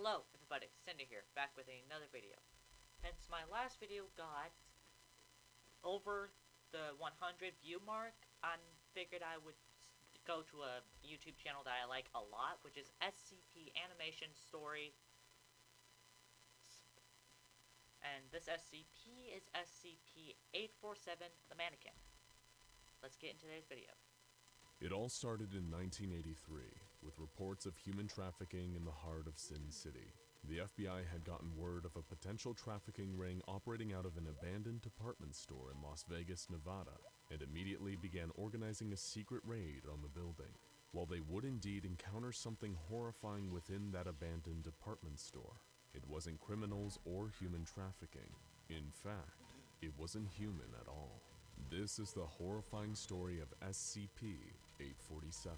Hello everybody, Cinder here, back with another video. Since my last video got over the 100 view mark, I figured I would go to a YouTube channel that I like a lot, which is SCP Animation Story. And this SCP is SCP-857, the Mannequin. Let's get into today's video. It all started in 1983, with reports of human trafficking in the heart of Sin City. The FBI had gotten word of a potential trafficking ring operating out of an abandoned department store in Las Vegas, Nevada, and immediately began organizing a secret raid on the building. While they would indeed encounter something horrifying within that abandoned department store, it wasn't criminals or human trafficking. In fact, it wasn't human at all. This is the horrifying story of SCP-857.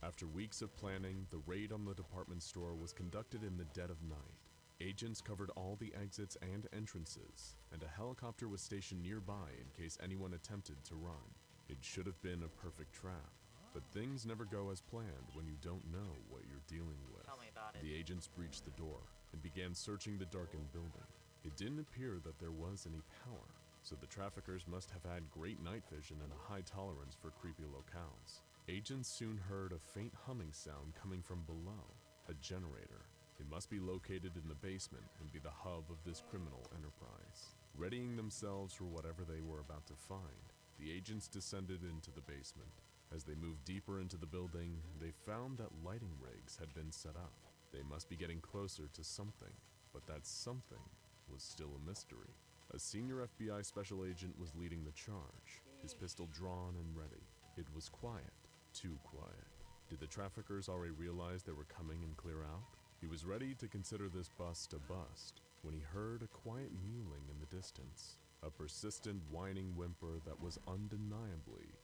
After weeks of planning, the raid on the department store was conducted in the dead of night. Agents covered all the exits and entrances, and a helicopter was stationed nearby in case anyone attempted to run. It should have been a perfect trap, but things never go as planned when you don't know what you're dealing with. Tell me about it. The agents breached the door and began searching the darkened building. It didn't appear that there was any power, so the traffickers must have had great night vision and a high tolerance for creepy locales. Agents soon heard a faint humming sound coming from below, a generator. It must be located in the basement and be the hub of this criminal enterprise. Readying themselves for whatever they were about to find, the agents descended into the basement. As they moved deeper into the building, they found that lighting rigs had been set up. They must be getting closer to something, but that something was still a mystery. A senior FBI special agent was leading the charge, his pistol drawn and ready. It was quiet, too quiet. Did the traffickers already realize they were coming and clear out? He was ready to consider this bust a bust when he heard a quiet mewling in the distance, a persistent whining whimper that was undeniably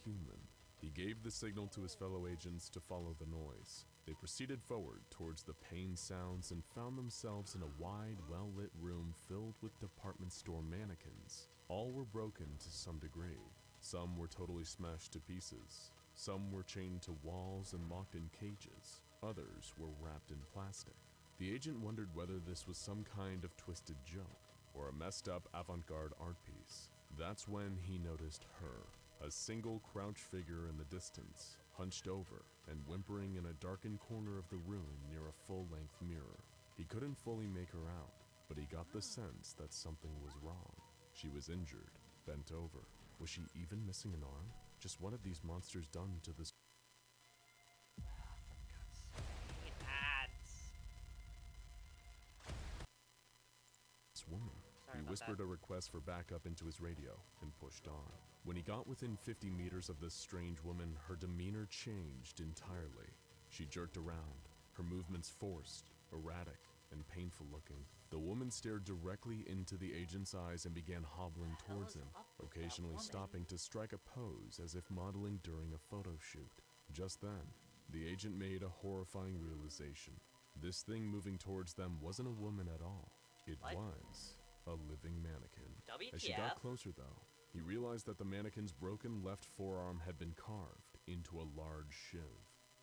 human. He gave the signal to his fellow agents to follow the noise. They proceeded forward towards the pain sounds and found themselves in a wide, well-lit room filled with department store mannequins. All were broken to some degree. Some were totally smashed to pieces. Some were chained to walls and locked in cages. Others were wrapped in plastic. The agent wondered whether this was some kind of twisted joke or a messed up avant-garde art piece. That's when he noticed her. A single crouched figure in the distance, hunched over and whimpering in a darkened corner of the room near a full-length mirror. He couldn't fully make her out, but he got the sense that something was wrong. She was injured, bent over. Was she even missing an arm? Just what had these monsters done to this woman? He whispered a request for backup into his radio and pushed on. When he got within 50 meters of this strange woman, her demeanor changed entirely. She jerked around, her movements forced, erratic, and painful looking. The woman stared directly into the agent's eyes and began hobbling towards him, occasionally stopping to strike a pose as if modeling during a photo shoot. Just then, the agent made a horrifying realization. This thing moving towards them wasn't a woman at all. It was a living mannequin. As she got closer though, he realized that the mannequin's broken left forearm had been carved into a large shiv.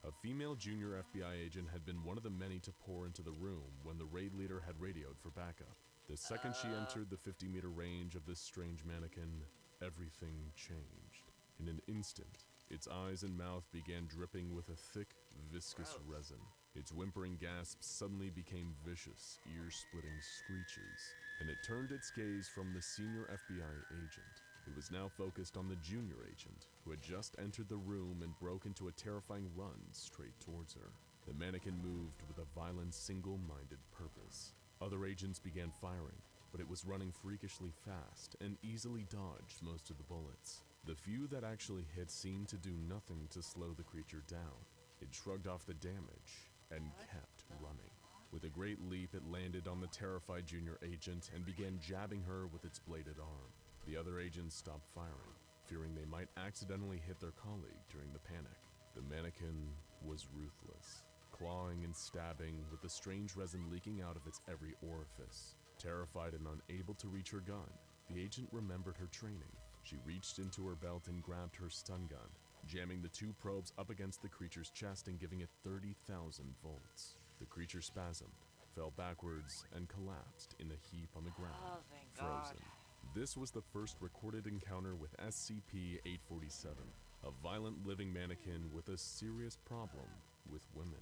A female junior FBI agent had been one of the many to pour into the room when the raid leader had radioed for backup. The second she entered the 50-meter range of this strange mannequin, everything changed. In an instant, its eyes and mouth began dripping with a thick, viscous resin. Its whimpering gasps suddenly became vicious, ear-splitting screeches, and it turned its gaze from the senior FBI agent. It was now focused on the junior agent, who had just entered the room and broke into a terrifying run straight towards her. The mannequin moved with a violent, single-minded purpose. Other agents began firing, but it was running freakishly fast and easily dodged most of the bullets. The few that actually hit seemed to do nothing to slow the creature down. It shrugged off the damage and kept running. With a great leap, it landed on the terrified junior agent and began jabbing her with its bladed arm. The other agents stopped firing, fearing they might accidentally hit their colleague during the panic. The mannequin was ruthless, clawing and stabbing with the strange resin leaking out of its every orifice. Terrified and unable to reach her gun, the agent remembered her training. She reached into her belt and grabbed her stun gun, jamming the two probes up against the creature's chest and giving it 30,000 volts. The creature spasmed, fell backwards and collapsed in a heap on the ground, Oh, thank God. frozen. This was the first recorded encounter with SCP-847, a violent living mannequin with a serious problem with women.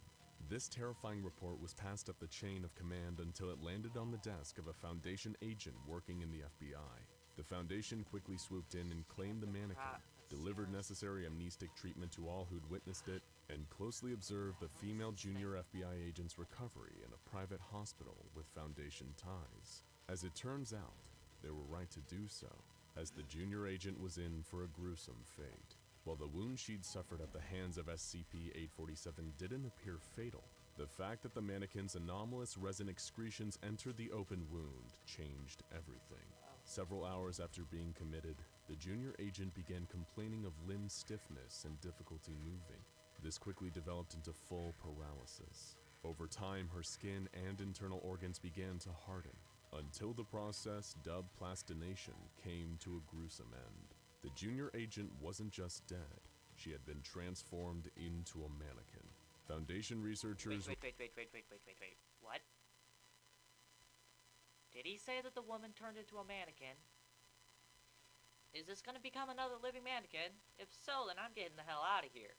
This terrifying report was passed up the chain of command until it landed on the desk of a Foundation agent working in the FBI. The Foundation quickly swooped in and claimed the mannequin, delivered necessary amnestic treatment to all who'd witnessed it, and closely observed the female junior FBI agent's recovery in a private hospital with Foundation ties. As it turns out, they were right to do so, as the junior agent was in for a gruesome fate. While the wound she'd suffered at the hands of SCP-847 didn't appear fatal, the fact that the mannequin's anomalous resin excretions entered the open wound changed everything. Several hours after being committed, the junior agent began complaining of limb stiffness and difficulty moving. This quickly developed into full paralysis. Over time, her skin and internal organs began to harden, until the process, dubbed plastination, came to a gruesome end. The junior agent wasn't just dead, she had been transformed into a mannequin. Foundation researchers... Wait. What? Did he say that the woman turned into a mannequin? Is this gonna become another living mannequin? If so, then I'm getting the hell out of here.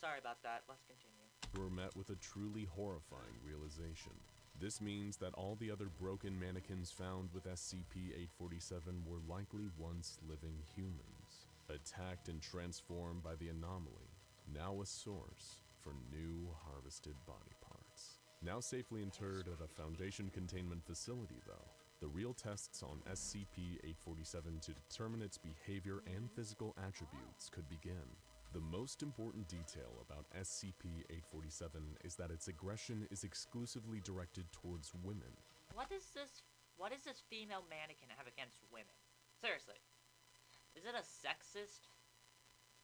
Sorry about that, let's continue. Were met with a truly horrifying realization. This means that all the other broken mannequins found with SCP-847 were likely once living humans, attacked and transformed by the anomaly, now a source for new harvested body parts. Now safely interred at a Foundation containment facility though, the real tests on SCP-847 to determine its behavior and physical attributes could begin. The most important detail about SCP-847 is that its aggression is exclusively directed towards women. What does this female mannequin have against women? Seriously. Is it a sexist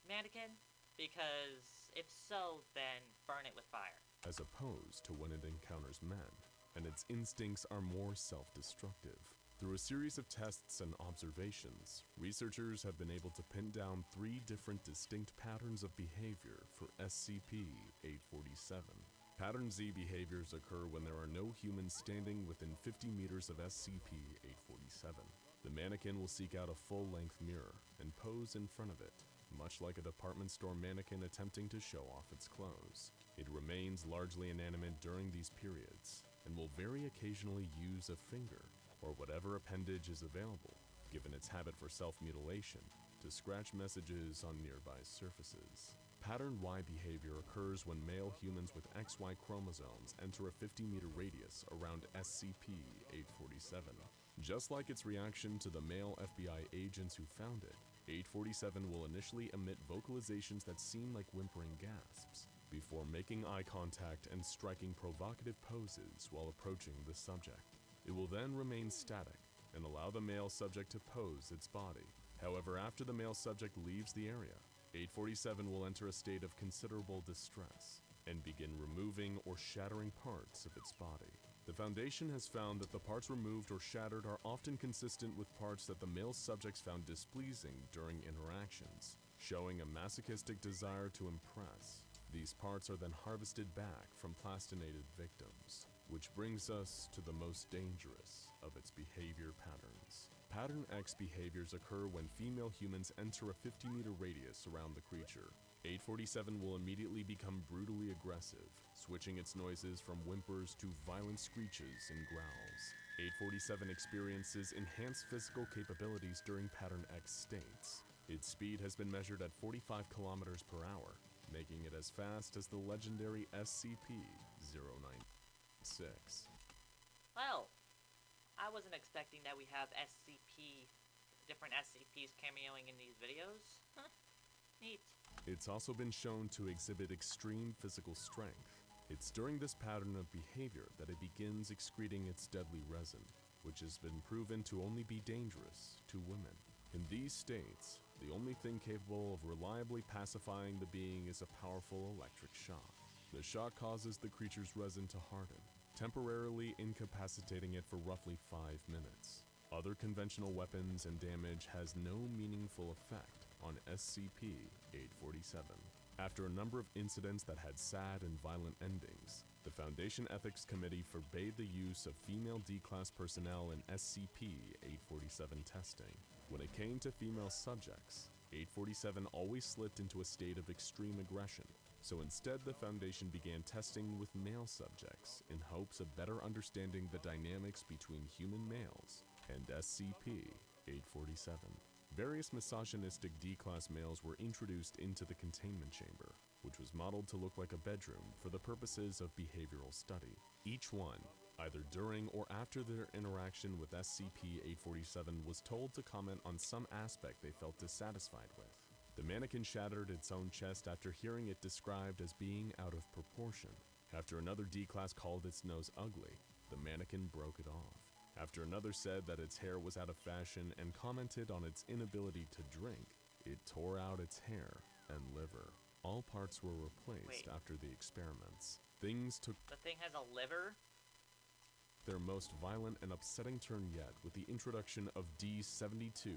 mannequin? Because if so, then burn it with fire. As opposed to when it encounters men, and its instincts are more self-destructive. Through a series of tests and observations, researchers have been able to pin down 3 different distinct patterns of behavior for SCP-847. Pattern Z behaviors occur when there are no humans standing within 50 meters of SCP-847. The mannequin will seek out a full-length mirror and pose in front of it, much like a department store mannequin attempting to show off its clothes. It remains largely inanimate during these periods, and will very occasionally use a finger, or whatever appendage is available, given its habit for self-mutilation, to scratch messages on nearby surfaces. Pattern Y behavior occurs when male humans with XY chromosomes enter a 50-meter radius around SCP-847. Just like its reaction to the male FBI agents who found it, 847 will initially emit vocalizations that seem like whimpering gasps, before making eye contact and striking provocative poses while approaching the subject. It will then remain static and allow the male subject to pose its body. However, after the male subject leaves the area, 847 will enter a state of considerable distress and begin removing or shattering parts of its body. The Foundation has found that the parts removed or shattered are often consistent with parts that the male subjects found displeasing during interactions, showing a masochistic desire to impress. These parts are then harvested back from plastinated victims, which brings us to the most dangerous of its behavior patterns. Pattern X behaviors occur when female humans enter a 50-meter radius around the creature. 847 will immediately become brutally aggressive, switching its noises from whimpers to violent screeches and growls. 847 experiences enhanced physical capabilities during Pattern X states. Its speed has been measured at 45 kilometers per hour, making it as fast as the legendary SCP-096. Well, I wasn't expecting that we have different SCPs cameoing in these videos. Huh, neat. It's also been shown to exhibit extreme physical strength. It's during this pattern of behavior that it begins excreting its deadly resin, which has been proven to only be dangerous to women. In these states, the only thing capable of reliably pacifying the being is a powerful electric shock. The shock causes the creature's resin to harden, temporarily incapacitating it for roughly 5 minutes. Other conventional weapons and damage has no meaningful effect on SCP-847. After a number of incidents that had sad and violent endings, the Foundation Ethics Committee forbade the use of female D-Class personnel in SCP-847 testing. When it came to female subjects, 847 always slipped into a state of extreme aggression, so instead the Foundation began testing with male subjects in hopes of better understanding the dynamics between human males and SCP-847. Various misogynistic D-Class males were introduced into the containment chamber, which was modeled to look like a bedroom for the purposes of behavioral study. Each one, either during or after their interaction with SCP-847, was told to comment on some aspect they felt dissatisfied with. The mannequin shattered its own chest after hearing it described as being out of proportion. After another D-Class called its nose ugly, the mannequin broke it off. After another said that its hair was out of fashion and commented on its inability to drink, it tore out its hair and liver. All parts were replaced after the experiments. Things took The thing has a liver? their most violent and upsetting turn yet with the introduction of D-7294.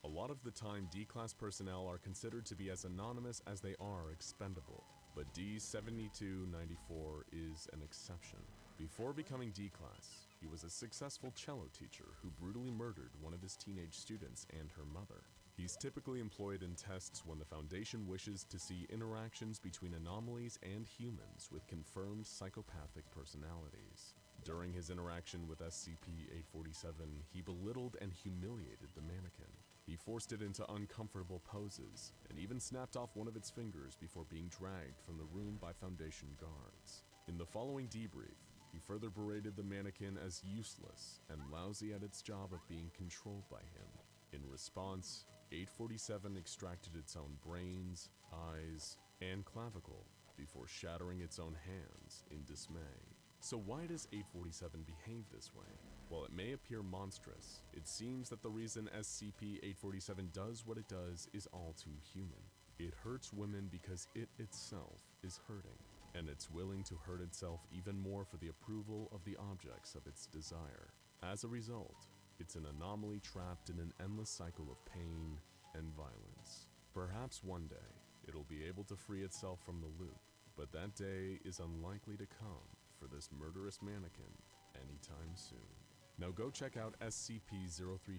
A lot of the time, D-Class personnel are considered to be as anonymous as they are expendable, but D-7294 is an exception. Before becoming D-Class, he was a successful cello teacher who brutally murdered one of his teenage students and her mother. He's typically employed in tests when the Foundation wishes to see interactions between anomalies and humans with confirmed psychopathic personalities. During his interaction with SCP-847, he belittled and humiliated the mannequin. He forced it into uncomfortable poses, and even snapped off one of its fingers before being dragged from the room by Foundation guards. In the following debrief, he further berated the mannequin as useless and lousy at its job of being controlled by him. In response, 847 extracted its own brains, eyes, and clavicle before shattering its own hands in dismay. So why does 847 behave this way? While it may appear monstrous, it seems that the reason SCP-847 does what it does is all too human. It hurts women because it itself is hurting, and it's willing to hurt itself even more for the approval of the objects of its desire. As a result, it's an anomaly trapped in an endless cycle of pain and violence. Perhaps one day, it'll be able to free itself from the loop, but that day is unlikely to come for this murderous mannequin anytime soon. Now go check out SCP-03.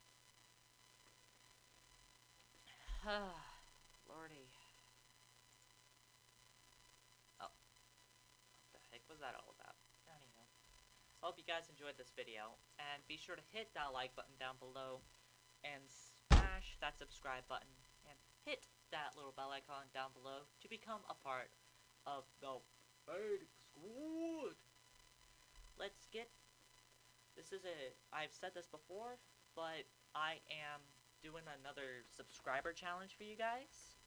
Lordy. Oh. What the heck was that all about? Anyhow. Hope you guys enjoyed this video, and be sure to hit that like button down below, and smash that subscribe button, and hit that little bell icon down below to become a part of the big squad. Let's get... I've said this before, but I am doing another subscriber challenge for you guys.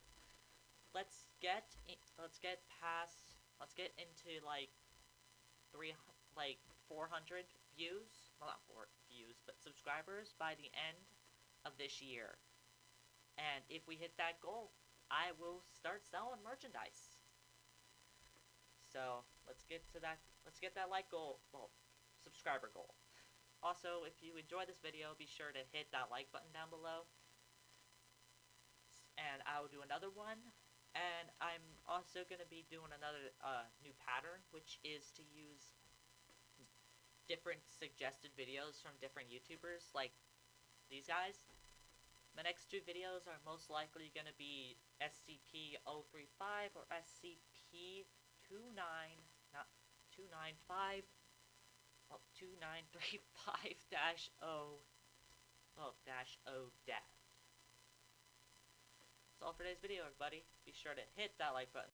Let's get into like 400 views, well, not 4 views, but subscribers by the end of this year. And if we hit that goal, I will start selling merchandise. So let's get to that. Let's get that subscriber goal. Also, if you enjoy this video, be sure to hit that like button down below. And I will do another one. And I'm also going to be doing another new pattern, which is to use different suggested videos from different YouTubers, like these guys. My next 2 videos are most likely going to be SCP-035 or SCP-2935. Well, 2935-0. Well, -0 death. That's all for today's video, everybody. Be sure to hit that like button